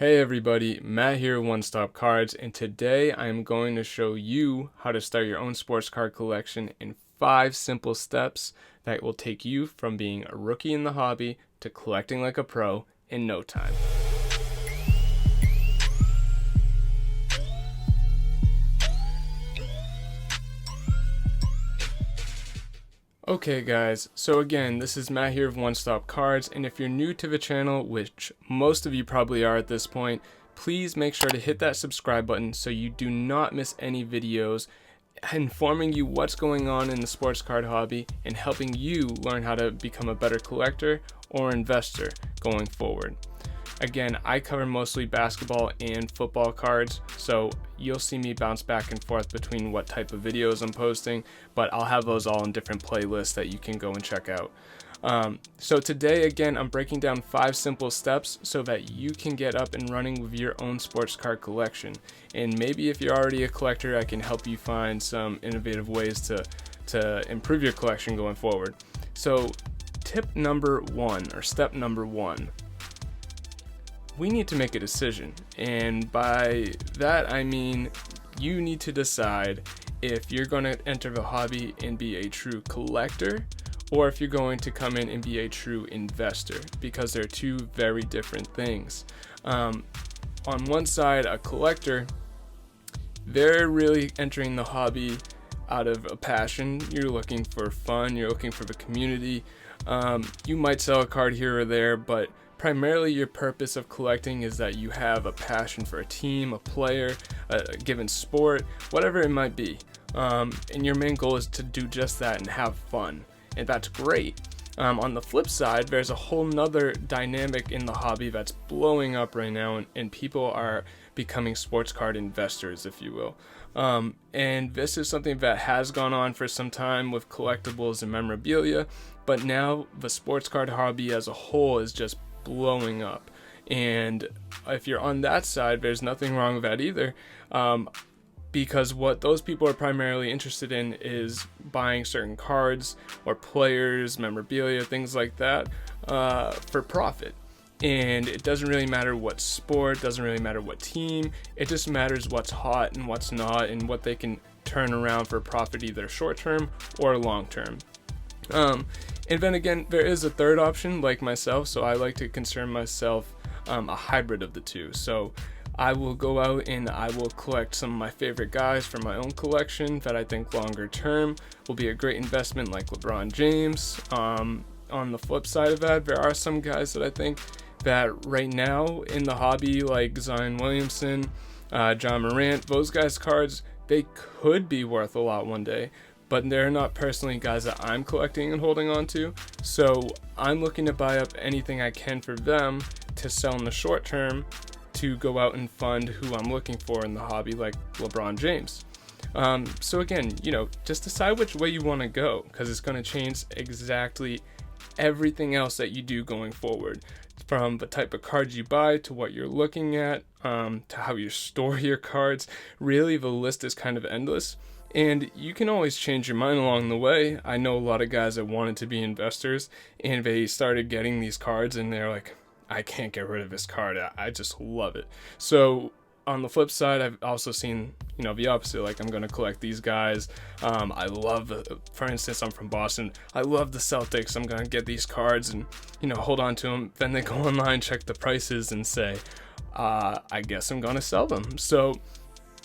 Hey everybody, Matt here, One Stop Cards, and today I'm going to show you how to start your own sports card collection in 5 simple steps that will take you from being a rookie in the hobby to collecting like a pro in no time. Okay guys, so again, this is Matt here of One Stop Cards, and if you're new to the channel, which most of you probably are at this point, please make sure to hit that subscribe button so you do not miss any videos informing you what's going on in the sports card hobby and helping you learn how to become a better collector or investor going forward. Again, I cover mostly basketball and football cards, so you'll see me bounce back and forth between what type of videos I'm posting, but I'll have those all in different playlists that you can go and check out. So today, again, I'm breaking down 5 simple steps so that you can get up and running with your own sports card collection. And maybe if you're already a collector, I can help you find some innovative ways to improve your collection going forward. So tip number 1, or step number 1, we need to make a decision, and by that I mean you need to decide if you're going to enter the hobby and be a true collector or if you're going to come in and be a true investor, because they're two very different things. On one side, a collector, they're really entering the hobby out of a passion. You're looking for fun, you're looking for the community. You might sell a card here or there, but primarily your purpose of collecting is that you have a passion for a team, a player, a given sport, whatever it might be. And your main goal is to do just that and have fun. And that's great. On the flip side, there's a whole nother dynamic in the hobby that's blowing up right now, and people are becoming sports card investors, if you will. And this is something that has gone on for some time with collectibles and memorabilia, but now the sports card hobby as a whole is just blowing up. And if you're on that side, there's nothing wrong with that either, because what those people are primarily interested in is buying certain cards or players, memorabilia, things like that, for profit. And it doesn't really matter what sport, doesn't really matter what team, it just matters what's hot and what's not, and what they can turn around for profit, either short term or long term. And then again, there is a third option, like myself, so I like to consider myself a hybrid of the two. So I will go out and I will collect some of my favorite guys for my own collection that I think longer term will be a great investment, like LeBron James. On the flip side of that, there are some guys that I think that right now in the hobby, like Zion Williamson, John Morant, those guys' cards, they could be worth a lot one day, but they're not personally guys that I'm collecting and holding on to. So I'm looking to buy up anything I can for them to sell in the short term to go out and fund who I'm looking for in the hobby, like LeBron James. So again, just decide which way you want to go, because it's going to change exactly everything else that you do going forward, from the type of cards you buy to what you're looking at, to how you store your cards. Really, the list is kind of endless. And you can always change your mind along the way. I know a lot of guys that wanted to be investors and they started getting these cards and they're like, I can't get rid of this card. I just love it. So on the flip side, I've also seen, the opposite. Like, I'm going to collect these guys. I love, for instance, I'm from Boston. I love the Celtics. I'm going to get these cards and, hold on to them. Then they go online, check the prices and say, I guess I'm going to sell them. So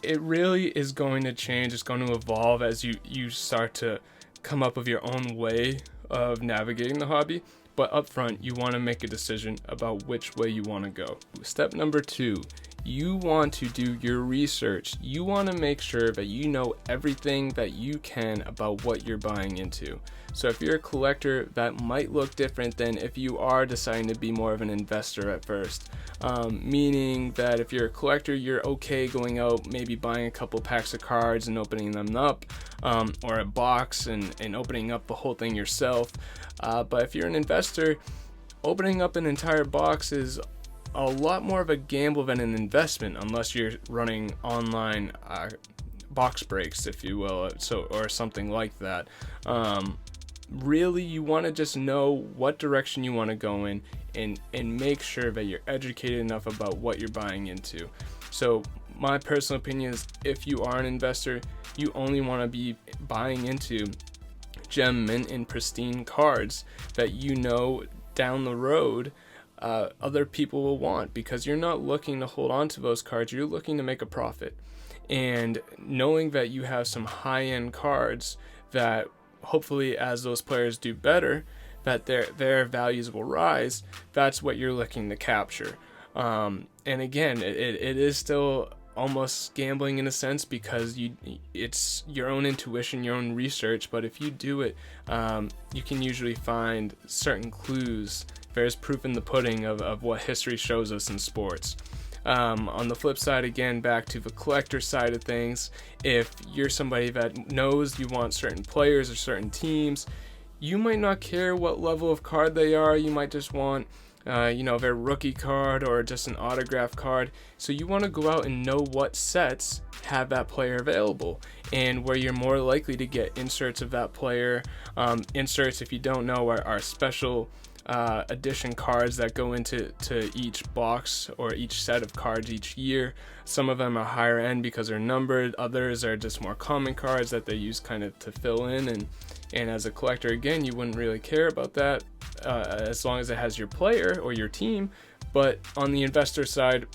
it really is going to change. It's going to evolve as you start to come up with your own way of navigating the hobby. But up front, you want to make a decision about which way you want to go. Step number 2, you want to do your research. You want to make sure that you know everything that you can about what you're buying into. So if you're a collector, that might look different than if you are deciding to be more of an investor at first. Meaning that if you're a collector, you're okay going out, maybe buying a couple packs of cards and opening them up, or a box and opening up the whole thing yourself. But if you're an investor, opening up an entire box is a lot more of a gamble than an investment, unless you're running online box breaks, if you will, or something like that. really you want to just know what direction you want to go in, and make sure that you're educated enough about what you're buying into. So my personal opinion is, if you are an investor, you only want to be buying into gem mint and pristine cards that you know down the road other people will want, because you're not looking to hold on to those cards, you're looking to make a profit. And knowing that you have some high-end cards that hopefully, as those players do better, that their values will rise, that's what you're looking to capture. And again, it is still almost gambling in a sense, because it's your own intuition, your own research, but if you do it, you can usually find certain clues. There's proof in the pudding of what history shows us in sports. On the flip side, again, back to the collector side of things, if you're somebody that knows you want certain players or certain teams, you might not care what level of card they are. You might just want their rookie card or just an autograph card. So you want to go out and know what sets have that player available, and where you're more likely to get inserts of that player. Inserts, if you don't know, are special edition cards that go into each box or each set of cards each year. Some of them are higher end because they're numbered, others are just more common cards that they use kind of to fill in, and as a collector, again, you wouldn't really care about that as long as it has your player or your team. But on the investor side,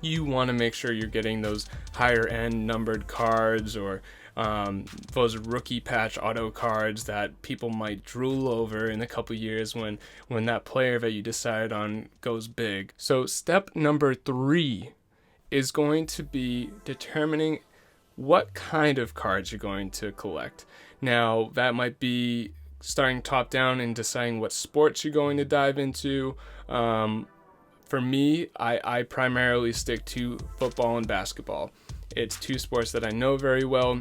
you want to make sure you're getting those higher end numbered cards, or those rookie patch auto cards that people might drool over in a couple years when that player that you decide on goes big. So step number 3 is going to be determining what kind of cards you're going to collect. Now, that might be starting top down and deciding what sports you're going to dive into. For me, I primarily stick to football and basketball. It's two sports that I know very well,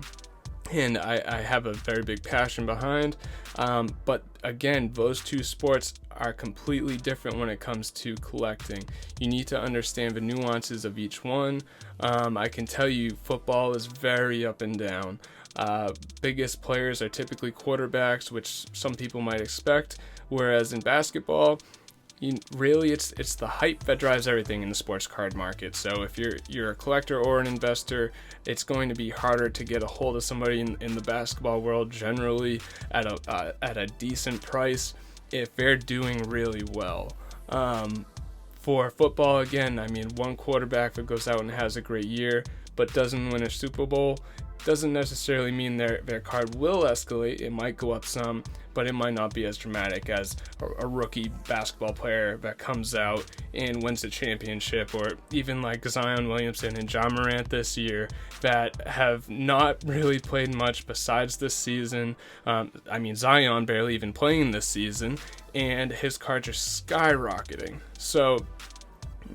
and I have a very big passion behind. But again, those two sports are completely different when it comes to collecting. You need to understand the nuances of each one. I can tell you football is very up and down. Biggest players are typically quarterbacks, which some people might expect, whereas in basketball, really it's the hype that drives everything in the sports card market. So if you're a collector or an investor, it's going to be harder to get a hold of somebody in the basketball world generally at a decent price if they're doing really well. For football, again, I mean, one quarterback that goes out and has a great year but doesn't win a Super Bowl doesn't necessarily mean their card will escalate. It might go up some, but it might not be as dramatic as a rookie basketball player that comes out and wins the championship, or even like Zion Williamson and Ja Morant this year that have not really played much besides this season. I mean, Zion barely even playing this season, and his cards are skyrocketing. So,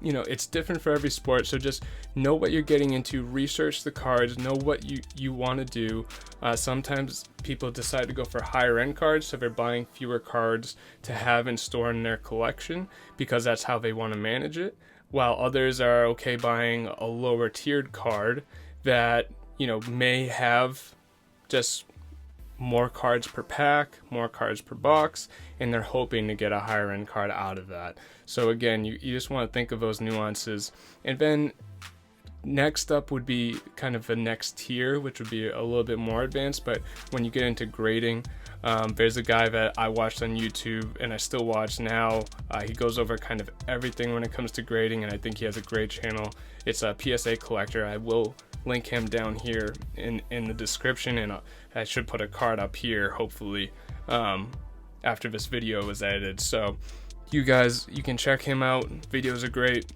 it's different for every sport. So just know what you're getting into, research the cards, know what you want to do. Sometimes people decide to go for higher end cards, so they're buying fewer cards to have and store in their collection because that's how they want to manage it, while others are okay buying a lower tiered card that may have just more cards per pack, more cards per box, and they're hoping to get a higher end card out of that. So again, you just want to think of those nuances. And then next up would be kind of the next tier, which would be a little bit more advanced. But when you get into grading, there's a guy that I watched on YouTube and I still watch now. He goes over kind of everything when it comes to grading, and I think he has a great channel. It's a PSA Collector. I will link him down here in the description, and I should put a card up here hopefully after this video is edited. So you guys, you can check him out. Videos are great.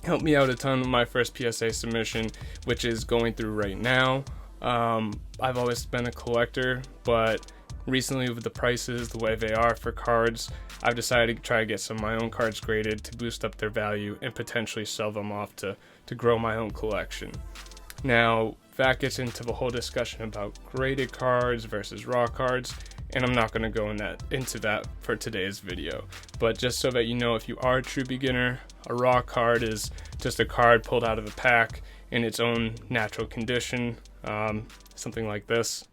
Helped me out a ton with my first PSA submission, which is going through right now. I've always been a collector, but recently with the prices the way they are for cards, I've decided to try to get some of my own cards graded to boost up their value and potentially sell them off to grow my own collection. Now, that gets into the whole discussion about graded cards versus raw cards, and I'm not going to go into that for today's video. But just so that you know, if you are a true beginner, a raw card is just a card pulled out of a pack in its own natural condition, something like this.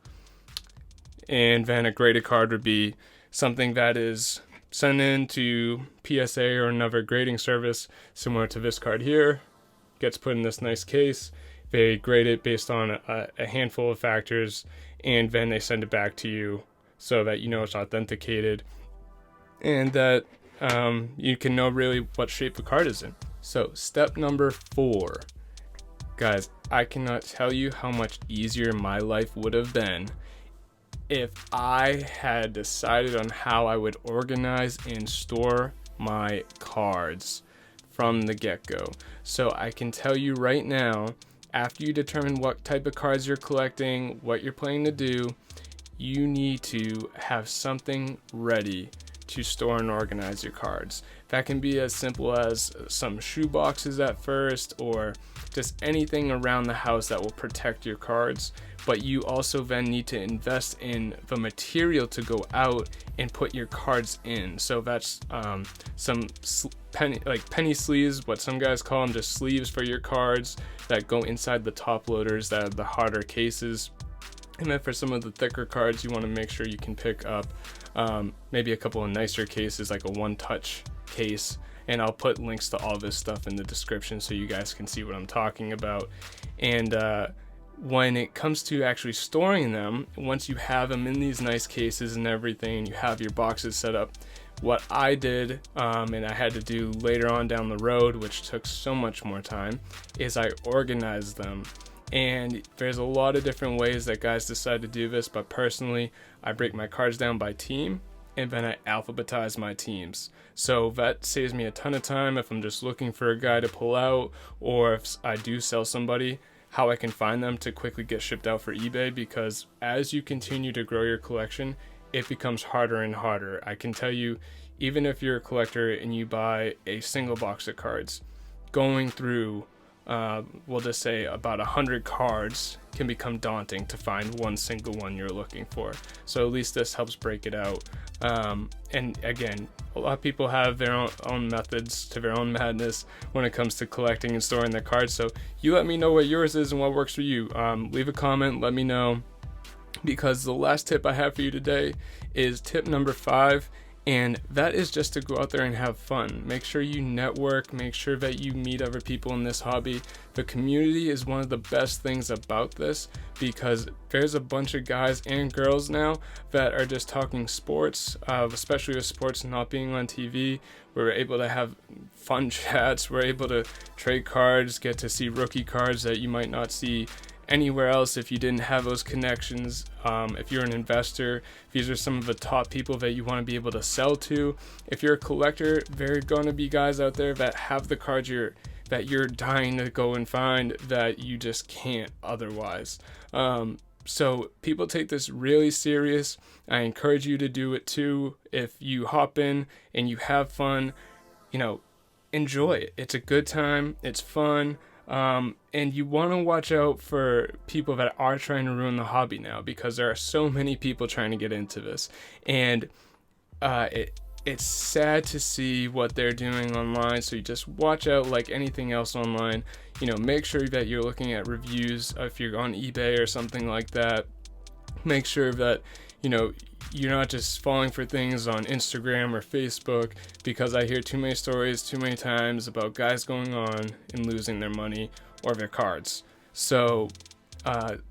And then a graded card would be something that is sent in to PSA or another grading service similar to this card here, gets put in this nice case. They grade it based on a handful of factors, and then they send it back to you so that you know it's authenticated and that you can know really what shape the card is in. So step number 4. Guys, I cannot tell you how much easier my life would have been if I had decided on how I would organize and store my cards from the get-go. So I can tell you right now, after you determine what type of cards you're collecting, what you're planning to do, you need to have something ready to store and organize your cards. That can be as simple as some shoe boxes at first, or just anything around the house that will protect your cards. But you also then need to invest in the material to go out and put your cards in. So that's some penny sleeves, what some guys call them, just sleeves for your cards that go inside the top loaders, that are the harder cases. And then for some of the thicker cards, you want to make sure you can pick up maybe a couple of nicer cases, like a one-touch case. And I'll put links to all this stuff in the description so you guys can see what I'm talking about. And when it comes to actually storing them, once you have them in these nice cases and everything, and you have your boxes set up, what I did, and I had to do later on down the road, which took so much more time, is I organized them. And there's a lot of different ways that guys decide to do this, but personally, I break my cards down by team, and then I alphabetize my teams. So that saves me a ton of time if I'm just looking for a guy to pull out, or if I do sell somebody, how I can find them to quickly get shipped out for eBay, because as you continue to grow your collection, it becomes harder and harder. I can tell you, even if you're a collector and you buy a single box of cards, going through we'll just say about 100 cards can become daunting to find one single one you're looking for. So at least this helps break it out. And again, a lot of people have their own methods to their own madness when it comes to collecting and storing their cards. So you let me know what yours is and what works for you. Leave a comment, let me know, because the last tip I have for you today is tip number 5. And that is just to go out there and have fun. Make sure you network, make sure that you meet other people in this hobby. The community is one of the best things about this, because there's a bunch of guys and girls now that are just talking sports, especially with sports not being on TV. We're able to have fun chats, we're able to trade cards, get to see rookie cards that you might not see anywhere else if you didn't have those connections. If you're an investor, these are some of the top people that you want to be able to sell to. If you're a collector, there are going to be guys out there that have the cards that you're dying to go and find that you just can't otherwise. So people take this really serious. I encourage you to do it too. If you hop in and you have fun, enjoy it. It's a good time. It's fun. And you want to watch out for people that are trying to ruin the hobby now, because there are so many people trying to get into this, and it's sad to see what they're doing online. So you just watch out, like anything else online. Make sure that you're looking at reviews if you're on eBay or something like that. Make sure that you're not just falling for things on Instagram or Facebook, because I hear too many stories too many times about guys going on and losing their money or their cards. So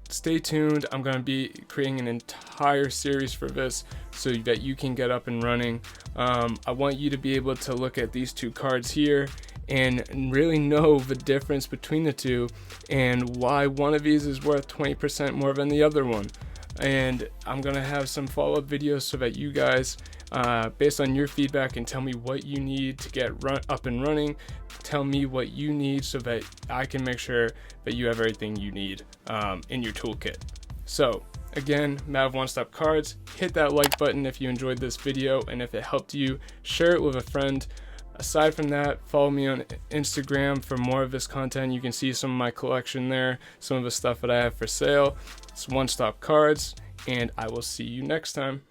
stay tuned. I'm going to be creating an entire series for this so that you can get up and running. I want you to be able to look at these two cards here and really know the difference between the two and why one of these is worth 20% more than the other one. And I'm going to have some follow-up videos so that you guys, based on your feedback, can tell me what you need to get up and running. Tell me what you need so that I can make sure that you have everything you need in your toolkit. So again, Matt of One Stop Cards, hit that like button if you enjoyed this video, and if it helped you, share it with a friend. Aside from that, follow me on Instagram for more of this content. You can see some of my collection there, some of the stuff that I have for sale. It's One Stop Cards, and I will see you next time.